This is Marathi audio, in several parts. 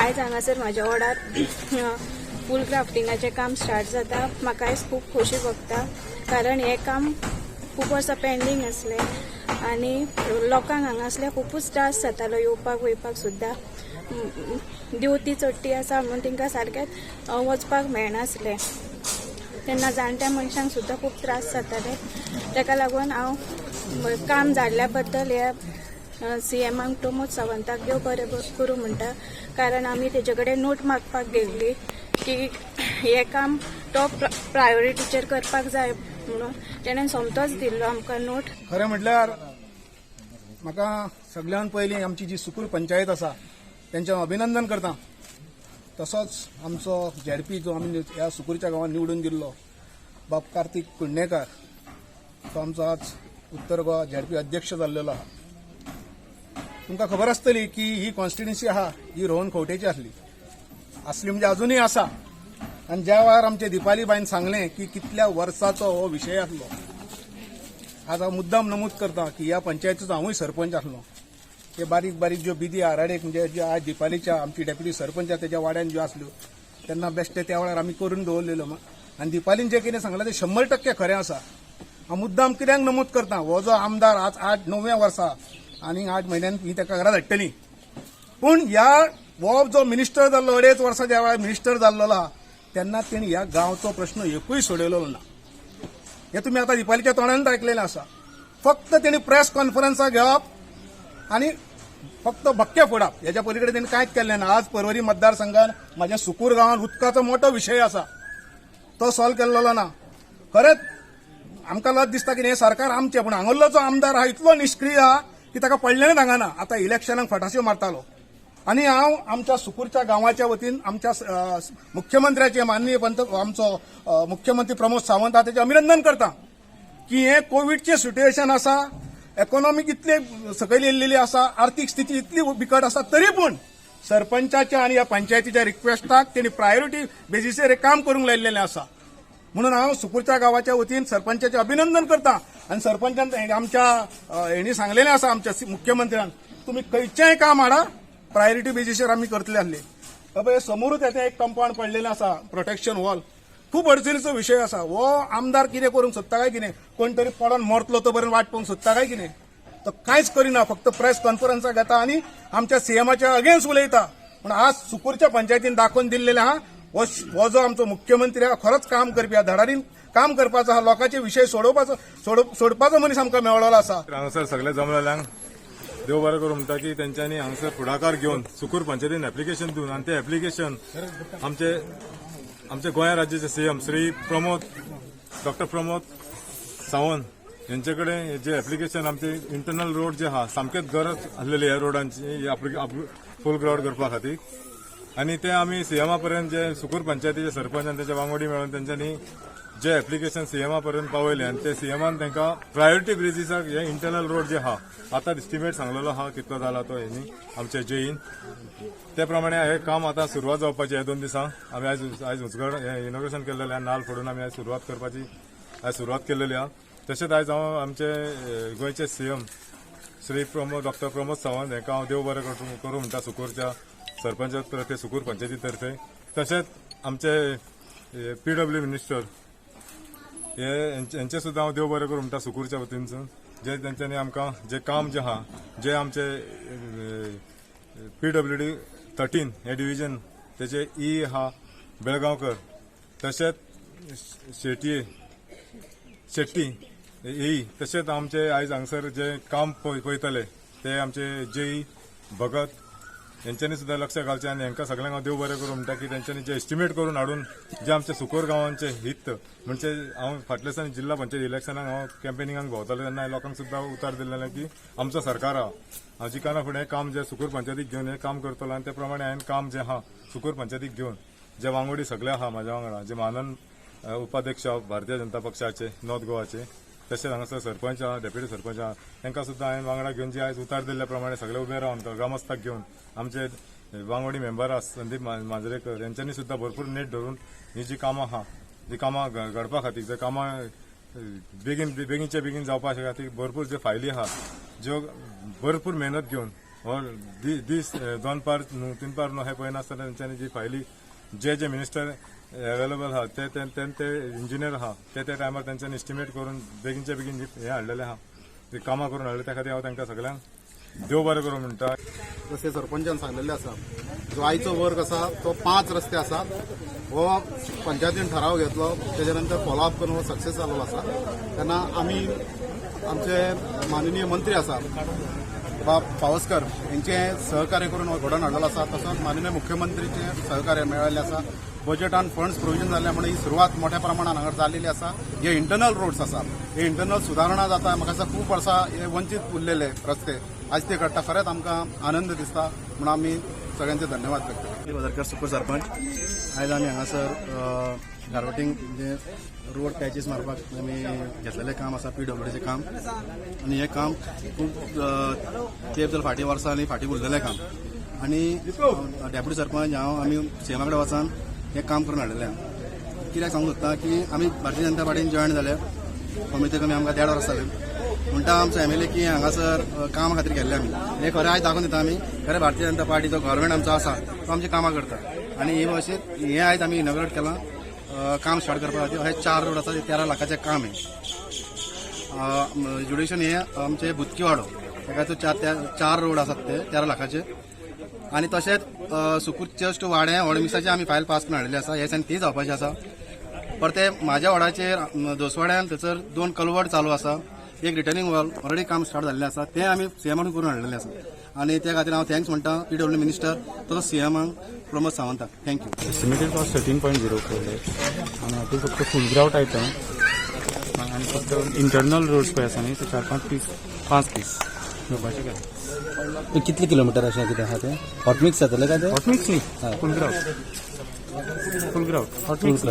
आयज हांगासर म्हाज्या वाड्यार फूल क्राफ्टिंगाचें काम स्टार्ट जाता। म्हाका आयज खूब खोशी भोगता, कारण हें काम खूब वर्सां पेंडींग आसलें आनी लोकांक हांगासल्या खूबच त्रास जातालो येवपाक वयपाक सुद्दां। दिवती चडटी आसा म्हणून तांकां सारकेंच वचपाक मेळनासलें, तेन्ना जाणट्या मनशांक सुद्दां खूब त्रास जाताले। ताका लागून हांव काम जाल्ल्या बद्दल ह्या CMाक प्रमोद सावंताक देव बरें करूं म्हणटा, कारण आमी तेजे कडेन नोट मागपाक गेल्ली की हें काम टॉप प्रायोरिटीचेर करपाक जाय म्हणून तेणें सोमतोच दिल्लो आमकां नोट। खरें म्हटल्यार म्हाका सगळ्यान पयलीं आमची जी सुकूर पंचायत आसा तेंचें अभिनंदन करता। तसोच आमचो ZP जो आमी ह्या सुकूरच्या गांवांत निवडून दिल्लो बाब कार्तिक कुडणेकार, तो आमचो आज उत्तर गोवा ZP अध्यक्ष जाल्लेलो आहा। तुमकां खबर आसतली की ही कॉन्स्टिट्युएन्सी आहा ही रोहन खंवटेची आसली म्हणजे अजूनही आसा। आनी ज्या वेळार आमचे दिपाली बाईन सांगलें की कितल्या वर्साचो हो विशय आसलो, आज हांव मुद्दाम नमूद करता की ह्या पंचायतीचो हांवूय सरपंच आसलो। हे बारीक बारीक ज्यो बिदी आराडेक म्हणजे ज्यो आज दिपालीच्या आमची डेप्युटी सरपंच तेच्या वाड्यान ज्यो आसल्यो तेन्ना बेश्टे त्या वेळार आमी करून दवरलेलो। आनी दिपालीन जें कितें सांगलां तें 100% खरें आसा। हांव मुद्दाम कित्याक नमूद करता, हो जो आमदार आज 8-9व्या वर्सा आनी 8 म्हयन्यान ही ताका घरा धाडटली, पूण हो जो मिनिस्टर जाल्लो 2.5 वर्सां ज्या वेळार मिनिस्टर जाल्लो आहा तेन्ना तेणी ह्या गांवचो प्रश्न एकूय सोडयलो ना। हे तुमी आतां दिपालीच्या तोंडानूच आयकलेलें आसा। फक्त तेणी प्रेस कॉन्फरन्सां घेवप आनी फक्त भक्के फोडप, हेच्या पलीकडे तेणी कांयच केल्लें ना। आज पर्वरी मतदारसंघात म्हाज्या सुकूर गांवांत उदकाचो मोठो विशय आसा, तो सॉल्व केल्लो ना। खरेंच आमकां लज दिसता की हें सरकार आमचें, पूण हांगलो जो आमदार आहा इतलो निश्क्रीय आहा की ताका पडलेंच हांगाना। आतां इलेक्शनाक फटाशो मारतालो आनी हांव आमच्या सुकूरच्या गांवाच्या वतीन आमच्या मुख्यमंत्र्याचे माननीय आमचो मुख्यमंत्री प्रमोद सावंत आहा तेचें अभिनंदन करता की हे कोविडचें सिट्युएशन आसा, इकॉनॉमिक इतले सकयल येयल्लेली आसा, आर्थीक स्थिती इतली बिकट आसा, तरी पूण सरपंचाच्या आनी ह्या पंचायतीच्या रिक्वेस्टाक तेणी प्रायोरिटी बेजिसेर हे काम करूंक लायिल्लें आसा। म्हणून हांव सुकूरच्या गांवाच्या वतीन सरपंचाचें अभिनंदन करता। आनी सरपंचान आमच्या हेणी सांगलेलें आसा आमच्या मुख्यमंत्र्यान, तुमी खंयचेंय काम हाडा प्रायोरिटी बेजिसेर आमी करतले आसले। बाबा समोरूच येते एक कंपाऊंड पडलेलें आसा, प्रोटेक्शन वॉल, खूब अडचणीचो विशय आसा। हो आमदार कितें करूंक सोदता काय कितें, कोण तरी पडोन मरतलो तो पर्यंत वाट पळोवंक सोदता काय कितें, तो कांयच करिना, फक्त प्रेस कॉन्फरन्सां घेता आनी आमच्या CMच्या अगेन्स्ट उलयता। पूण आज सुकूरच्या पंचायतीन दाखोवन दिल्लेलें आहा हो जो आमचो मुख्यमंत्री आहा खरोच काम करपी, धडाडीन काम करपाचो आहा, लोकांचे विशय सोडपाचो मनीस आमकां मेळ्ळो आसा। हांगासर सगळे जमलेल्यांक देव बरें करूं म्हणटा की तेंच्यांनी हांगासर फुडाकार घेवन सुकूर पंचायतीन एप्लिकेशन दिवन आनी तें एप्लिकेशन आमचे गोंय राज्याचे CM श्री डॉक्टर प्रमोद सावंत यांचे कडेन जे एप्लिकेशन आमचे इंटरनल रोड जे आहा सामकेच गरज आसलेली ह्या रोडांची फूल ग्राउंड करपा खातीर, आनी ते आमी CMा पर्यंत जे सुकूर पंचायतीचे सरपंच आनी तेचे वांगडी मेळून तेंच्यांनी जे एप्लिकेशन CMा पर्यंत पावयले आनी ते CMान तांकां प्रायोरिटी बेजिसाक हे इंटरनल रोड जे आहा आतां एस्टिमेट सांगलेलो आहा कितलो जाला तो हेणी आमचे जेईन, ते प्रमाणे हे काम आतां सुरवात जावपाची। हे 2 दिसां आमी आयज उजगड इनॉग्रेशन केल्लेलें, नाल फोडून आमी आयज सुरवात करपाची सुरवात केल्लेली आहा। तशेंच आयज हांव आमचे गोंयचे CM श्री डॉक्टर प्रमोद सावंत हांकां हांव देव बरें करूं म्हणटा सुकूरच्या सरपंचा तर्फे, सुकूर पंचायती तर्फे। तशेंच आमचे PW मिनिस्टर यांचे सुद्दां हांव देव बरें करूं म्हणटा सुकूरच्या वतीनसून, जे तेंच्यांनी आमकां जे काम जे आहा जे आमचे PWD 13 हे डिव्हिजन तेचे आहा बेळगांवकर, तशेंच शेट्टी तशेंच आमचे आयज हांगसर जे काम पळयतले ते आमचे JE भगत यांच्यांनी सुद्दां लक्ष घालचें आनी हांकां सगळ्यांक हांव देव बरें करूं म्हणटा की तेंच्यांनी जे एस्टिमेट करून हाडून जे आमचे सुकूर गांवांचे हित म्हणजे हांव फाटल्या दिसांनी जिल्हा पंचायत इलेक्शनाक हांव कॅम्पेनिंगाक भोंवतालो तेन्ना लोकांक सुद्दां उतर दिल्लें की आमचो सरकार आहा, हांव जिकाना फुडें काम जे सुकूर पंचायतीक घेवन हे काम करतलो आनी ते प्रमाणे हांवें काम जे आहा सुकूर पंचायतीक घेवन जे वांगडी सगळे आहा म्हाज्या वांगडा, जे मानन उपाध्यक्ष भारतीय जनता पक्षाचे नॉर्थ गोवाचे, तशेंच हांगासर सरपंच आहा, डेप्युटी सरपंच आहा, तांकां सुद्दां हांवें वांगडा घेवन जे आयज उतार दिल्ल्या प्रमाणे सगळे उबे रावन ग्रामस्थाक घेवन आमचे वांगडी मेंबर आहा संदीप मांजरेकर यांच्यांनी सुद्दां भरपूर नेट धरून ही जी कामां आहा, जी कामां घडपा खातीर, जे कामां बेगीनचे बेगीन जावपा खातीर भरपूर जे फायली आहा ज्यो भरपूर मेहनत घेवन और दीस 2 पार 3 पार न्हू हे पळयनासतना तेंच्यांनी जी फायली जे मिनिस्टर अवेलेबल आहा ते इंजिनियर आहा ते टायमार तेंच्यांनी एस्टिमेट करून बेगीनचे बेगीन हे हाडलेले आहा ते कामां करून हाडले त्या खातीर हांव तांकां सगळ्यांक देव बरें करूं म्हणटा. जसे सरपंचान सांगलेले आसा जो आयचो वर्क आसा तो 5 रस्ते आसा हो पंचायतीन ठराव घेतलो तेच्या नंतर फॉलोअप करून हो सक्सेस जाल्लो आसा. तेन्ना आमी आमचे माननीय मंत्री आसा पावसकर यांचे सहकार्य करून हो घडोवन हाडलेलो आसा. तसोच माननीय मुख्यमंत्रीचे सहकार्य मेळिल्लें आसा. बजेटान फंड्स प्रोविजन जाल्ल्या म्हणून ही सुरवात मोठ्या प्रमाणात हांगा जाल्लेली आसा. हे इंटरनल रोड्स आसा हे इंटरनल सुदारणा जाता. म्हाका दिसता खूब वर्सां हे वंचीत उरलेले रस्ते आज ते घडटा. खरेंच आमकां आनंद दिसता म्हणून आमी सगळ्यांचे धन्यवाद व्यक्त करता. वदरकर सुकूर सरपंच आयज आमी हांगासर गारवटींग म्हणजे रोड पॅचेस मारपाक आमी घेतलेलें काम आसा PWDचें काम आनी हें काम खूब तेंप जालें फाटीं वर्सां आनी फाटीं उरलेलें काम आनी डेप्युटी सरपंच हांव आमी सीएमा कडेन वचून हें काम करून हाडलेलें. कित्याक सांगूंक सोदता की आमी भारतीय जनता पार्टीन जॉयन जाले कमीत कमी आमकां 1.5 वर्स जालें. म्हणटा आमचो MLA की हांगासर कामा खातीर गेल्ले आमी हें खरें आयज दाखोवन दिता आमी खरें भारतीय जनता पार्टीचो गव्हर्मेंट आमचो आसा तो आमची कामां करता आनी हे भाशेन हें आयज आमी इनॉग्रेट केलां काम स्टार्ट करपा खातीर. हे 4 रोड आसा 13 लाखाचें काम हें ज्युडिशन हें आमचे बुतकीवाडो ताका 4 रोड आसात ते 13 लाखाचे आनी तशेंच सुकूर जस्ट वाड्या मिक्साचे आमी फायल पास करून हाडलेली आसा. हे दिसांनी ती जावपाची आसा. परते म्हाज्या वाड्याचेर दोसवाड्यान थंयसर 2 कल्वर्ट चालू आसा. एक रिटर्निंग वॉल ऑलरेडी काम स्टार्ट जाल्लें आसा ते आमी सीएमान करून हाडलेलें आसा आनी त्या खातीर हांव थँक्स म्हणटा PWD मिनिस्टर तसोच सीएमाक प्रमोद सावंताक थँक्यू. एस्टिमेटेड कॉस्ट 13.0 crore आणि हातूंत फक्त फूल ग्राउट आयता आनी फक्त इंटरनल रोड्स पळय आसा न्ही ते 5 पीस घेवपाचे काय. कितले किलोमिटर अशें कितें आहा तें हॉट मिक्स जातलें काय ते हॉट मिक्स न्ही फूल ग्राउट हॉट मिक्स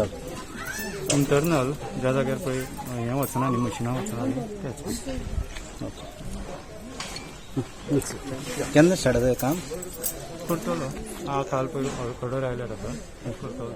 इंटरनल ज्या जाग्यार पळय हें वचना न्ही मशिनां वचना न्ही तेच केन्ना स्टार्ट जाता हें काम करतलो काल पळय ऑर्डर आयल्यार आतां करतलो.